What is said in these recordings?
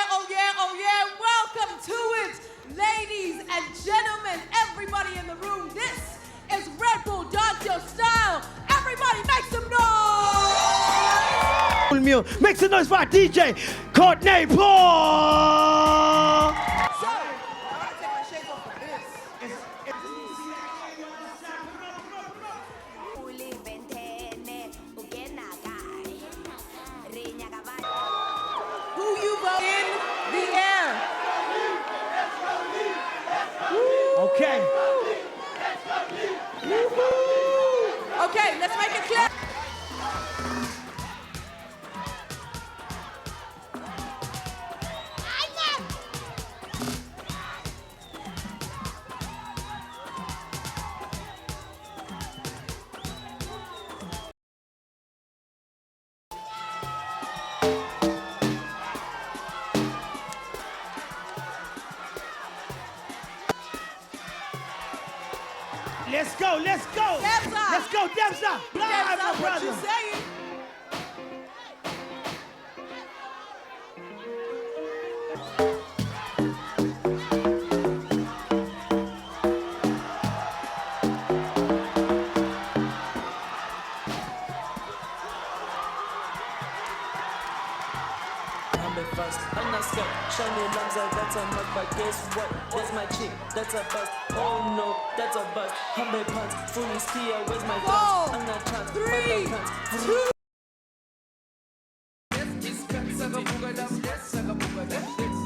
yeah, oh yeah, oh yeah. Welcome to it, ladies and gentlemen, everybody in the room. This is Red Bull Dance Your Style. Everybody make some noise! Make some noise for our DJ, Courtney Paul! Who you vote in the air? Okay. Okay, let's make it clear. Let's go, let's go. Debza. Let's go, Debza. Live, my What you brother. saying? I'm not scared. Shiny lungs, I got a mug, but guess what? That's my chick, that's a bust. Oh no, that's a bust. Humble pants, fully skier, where's my guns? I'm not chance, 3, 2.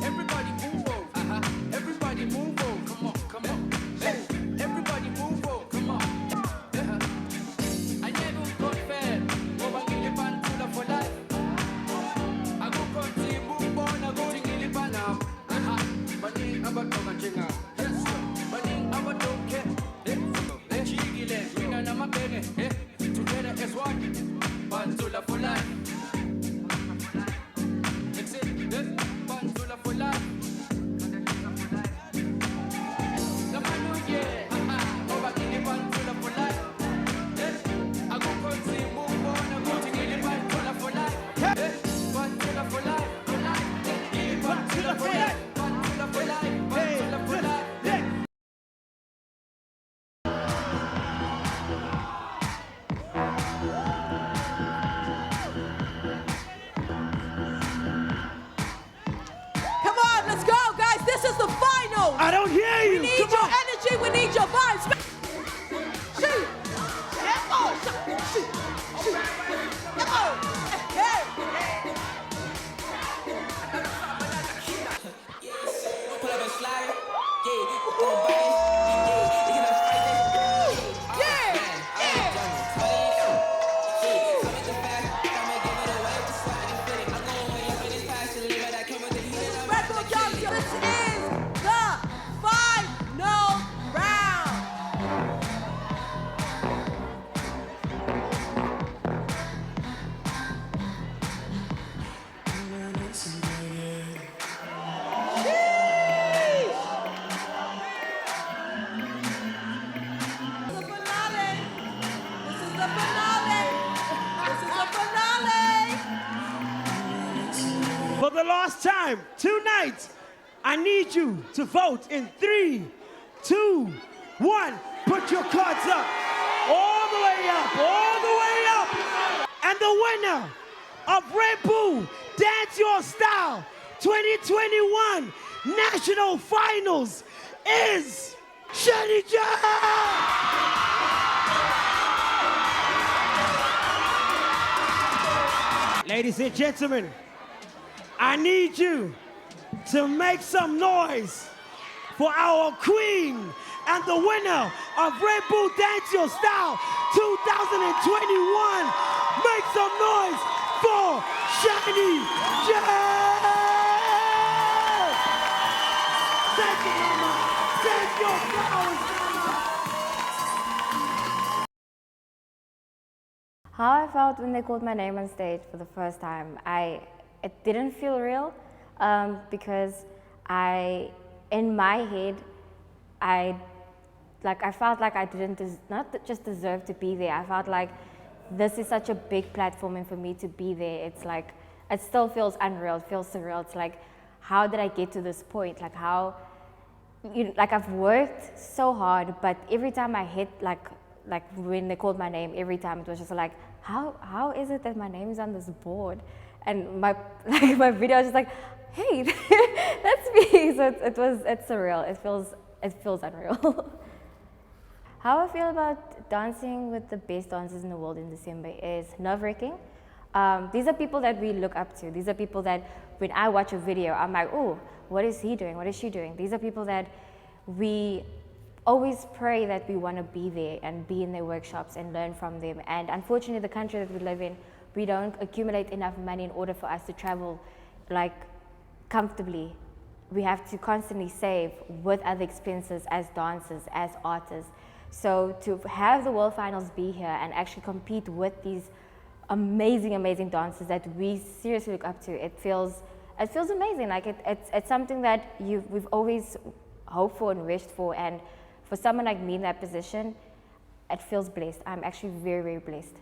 Everybody move on. Everybody move on. Come on, come on. Hey, everybody move on. Come on. I never got fair. Over Gillipan to the for life. I go country, move on. I go to Gillipan now. Money, I'm a dog and jingle. Yes, sir. Money, I'm a dog cat. Chigile, we know I'm a penny. Together is one. Pantula for life. Pantula for life. The man who yeah, over Gillipan Pantula for life. I go country, move on. I go to Gillipan Pantula for life. Pantula for life. Pantula for life. Pantula for life. Pantula for life. Come on, let's go, guys. This is the final. I don't hear you. We need Come your on. energy. We need your vibes. Shoot. pull up and slide. Yeah, go bang. Yeah, you can fight that. Red Bull Dance Your. This is the final round. For the last time, tonight, I need you to vote in 3, 2, 1. Put your cards up. All the way up, all the way up. And the winner of Red Bull Dance Your Style 2021 National Finals is Shanny. Ladies and gentlemen, I need you to make some noise for our queen and the winner of Red Bull Dance Your Style 2021. Make some noise for Shanny. Thank you, mama. Thank your flowers, mama. How I felt when they called my name on stage for the first time, it didn't feel real because in my head, I felt like I didn't not just deserve to be there. I felt like this is such a big platform, and for me to be there, it's like it still feels unreal. It feels surreal. It's like how did I get to this point? Like how, like I've worked so hard, but every time I hit like when they called my name, every time it was just like, how is it that my name is on this board? And my my video was just like, hey, that's me. So it's surreal. It feels unreal. How I feel about dancing with the best dancers in the world in December is nerve-wracking. These are people that we look up to. These are people that when I watch a video, I'm like, oh, what is he doing? What is she doing? These are people that we always pray that we want to be there and be in their workshops and learn from them. And unfortunately, the country that we live in, we don't accumulate enough money in order for us to travel like comfortably. We have to constantly save with other expenses as dancers, as artists. So to have the World Finals be here and actually compete with these amazing dancers that we seriously look up to, it feels amazing. Like it's something that we've always hoped for and wished for, and for someone like me in that position, it feels blessed. I'm actually very blessed.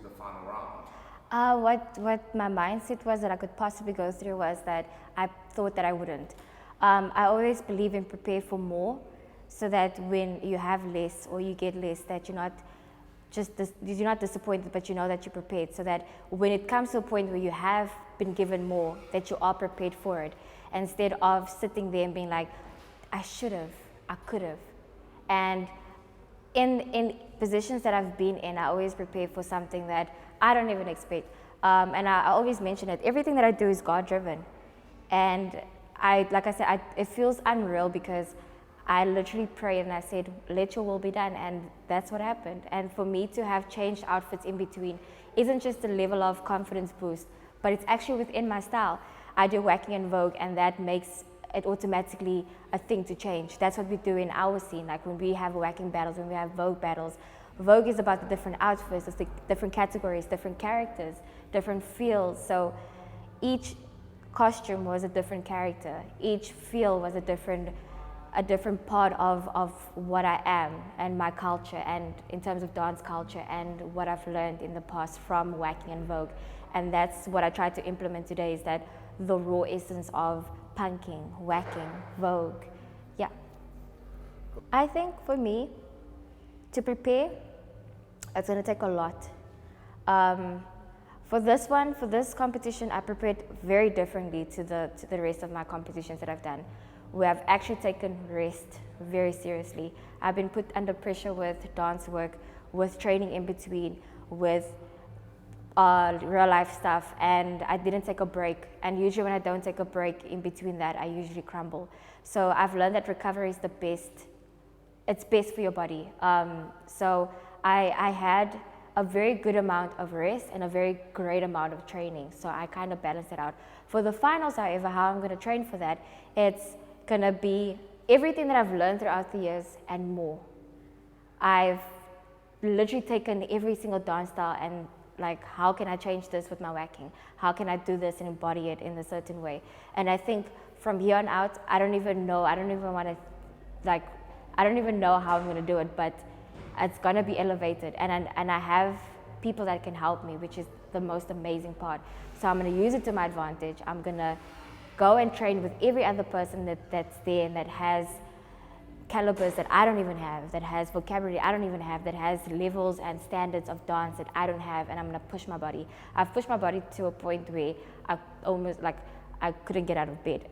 The final round. What my mindset was that I could possibly go through was that I thought that I wouldn't. I always believe in prepare for more, so that when you have less or you get less, that you're not disappointed, but you know that you're prepared, so that when it comes to a point where you have been given more, that you are prepared for it, instead of sitting there and being like, I should have, I could have. And in positions that I've been in, I always prepare for something that I don't even expect. And I always mention it, everything that I do is God-driven. And like I said, it feels unreal because I literally prayed and I said, let your will be done, and that's what happened. And for me to have changed outfits in between isn't just a level of confidence boost, but it's actually within my style. I do whacking and Vogue, and that makes it automatically a thing to change. That's what we do in our scene. Like when we have whacking battles, when we have Vogue battles, Vogue is about the different outfits, it's the different categories, different characters, different feels. So each costume was a different character. Each feel was a different part of what I am and my culture, and in terms of dance culture and what I've learned in the past from whacking and Vogue. And that's what I try to implement today, is that the raw essence of punking, whacking, Vogue. Yeah. I think for me, to prepare, it's going to take a lot. For this competition, I prepared very differently to the rest of my competitions that I've done. We have actually taken rest very seriously. I've been put under pressure with dance work, with training in between, with real life stuff, and I didn't take a break. And usually when I don't take a break in between that, I usually crumble. So I've learned that recovery is the best. It's best for your body. So I had a very good amount of rest and a very great amount of training. So I kind of balanced it out. For the finals, however, how I'm going to train for that, it's going to be everything that I've learned throughout the years and more. I've literally taken every single dance style and like, how can I change this with my whacking? How can I do this and embody it in a certain way? And I think from here on out, I don't even know how I'm going to do it, but it's going to be elevated. And I have people that can help me, which is the most amazing part. So I'm going to use it to my advantage. I'm going to go and train with every other person that's there and that has calibers that I don't even have, that has vocabulary I don't even have, that has levels and standards of dance that I don't have, and I'm going to push my body. I've pushed my body to a point where I couldn't get out of bed.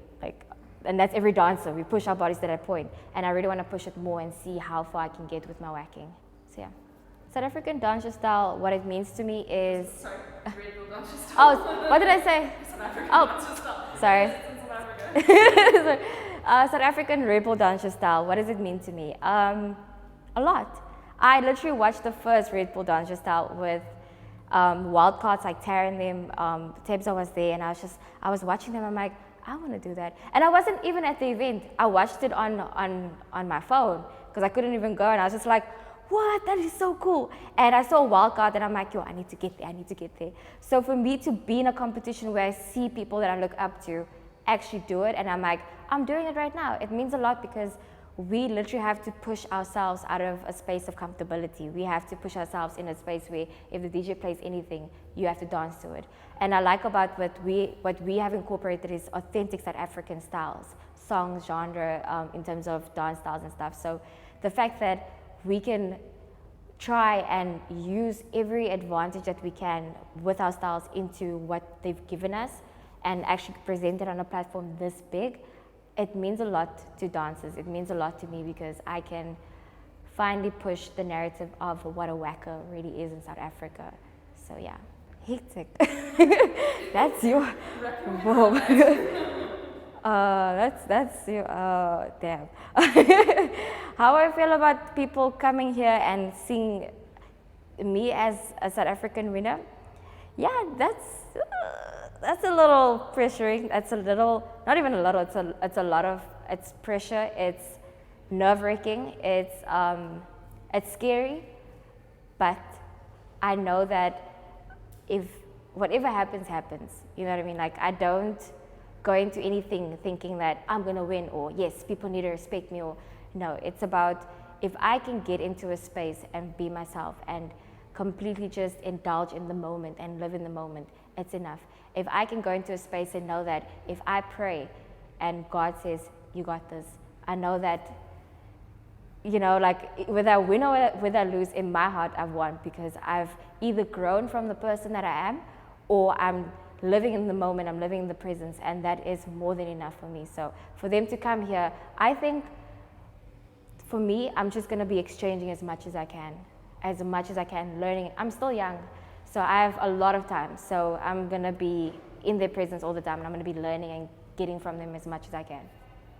And that's every dancer. We push our bodies to that point. And I really want to push it more and see how far I can get with my whacking. So yeah. South African dancer style, what it means to me is... Sorry, Red Bull dancer style. Oh, what did I say? South African dancer style. Sorry. In South Africa. South African Red Bull dancer style, what does it mean to me? A lot. I literally watched the first Red Bull dancer style with wildcards like Tara and them. Tebza was there, and I was watching them. I'm like, I want to do that. And I wasn't even at the event. I watched it on my phone because I couldn't even go, and I was just like, what? That is so cool. And I saw a wild card and I'm like, yo, I need to get there. So for me to be in a competition where I see people that I look up to actually do it, and I'm like, I'm doing it right now. It means a lot because we literally have to push ourselves out of a space of comfortability. We have to push ourselves in a space where if the DJ plays anything, you have to dance to it. And I like about what we have incorporated is authentic South African styles, songs, genre, in terms of dance styles and stuff. So the fact that we can try and use every advantage that we can with our styles into what they've given us and actually present it on a platform this big, it means a lot to dancers. It means a lot to me because I can finally push the narrative of what a whacker really is in South Africa. So yeah, hectic. That's your, whoa. That's your, damn. How I feel about people coming here and seeing me as a South African winner? Yeah, that's a little pressuring. That's a little, not even a little, it's a lot of, it's pressure, it's nerve-wracking, it's scary, but I know that if whatever happens, happens. You know what I mean? Like, I don't go into anything thinking that I'm gonna win or yes, people need to respect me, or no, it's about if I can get into a space and be myself and completely just indulge in the moment and live in the moment, it's enough. If I can go into a space and know that if I pray and God says, you got this, I know that, you know, like whether I win or whether I lose, in my heart I've won because I've either grown from the person that I am or I'm living in the moment, I'm living in the presence, and that is more than enough for me. So for them to come here, I think for me, I'm just gonna be exchanging as much as I can, learning. I'm still young, so I have a lot of time. So I'm gonna be in their presence all the time, and I'm gonna be learning and getting from them as much as I can.